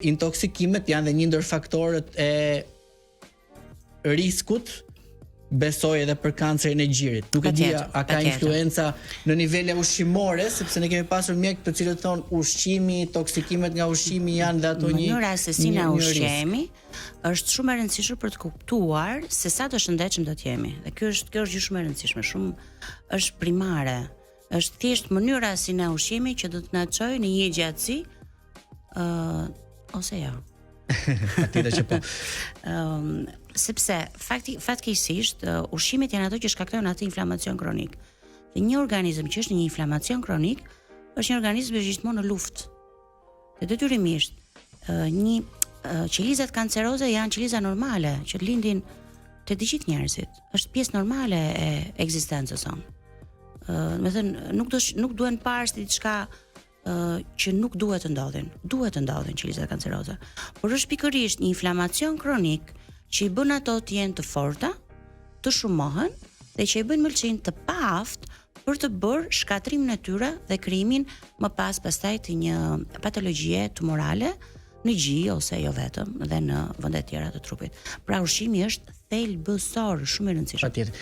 Intoksikimet janë dhe një ndër faktorët e riskut, besoj edhe për kancerin e gjirit. Nuk e di a ka influenca në nivele ushqimore, sepse ne kemi pasur mjek të cilët thonë ushqimi, toksikimet nga ushqimi janë dhe ato një mënyra se si na ushqemi është shumë e rëndësishme për të kuptuar se sa të shëndetshëm do të jemi. Dhe kjo është gjë shumë e rëndësishme, shumë është primare. Është thjesht mënyra si na ushqemi që do të na çojë në një gjatësi ose jo. Patjetër që po. Sepse fatkeqësisht ushqimet janë ato që shkaktojnë atë inflamacion kronik. Dhe një organizëm që është në një inflamacion kronik është një organizëm që gjithmonë në luftë. Dhe detyrimisht qelizat kanceroze janë qeliza normale që lindin te të gjithë njerëzit. Është pjesë normale e ekzistencës sonë. Do të thënë nuk duhen parë si diçka që nuk duhet të ndodhin. Duhet të ndodhin qelizat kanceroze. Por është pikërisht një inflamacion kronik që i bën ato të jenë të forta, të shumohen dhe që i bën mëlçin të paaft për të bërë shkatrimin e tyre dhe krijimin më pastaj të një patologjie tumorale në gjë ose jo vetëm, dhe në vende të tjera të trupit. Pra ushqimi është thelbësor, shumë i rëndësishëm. Patjetër.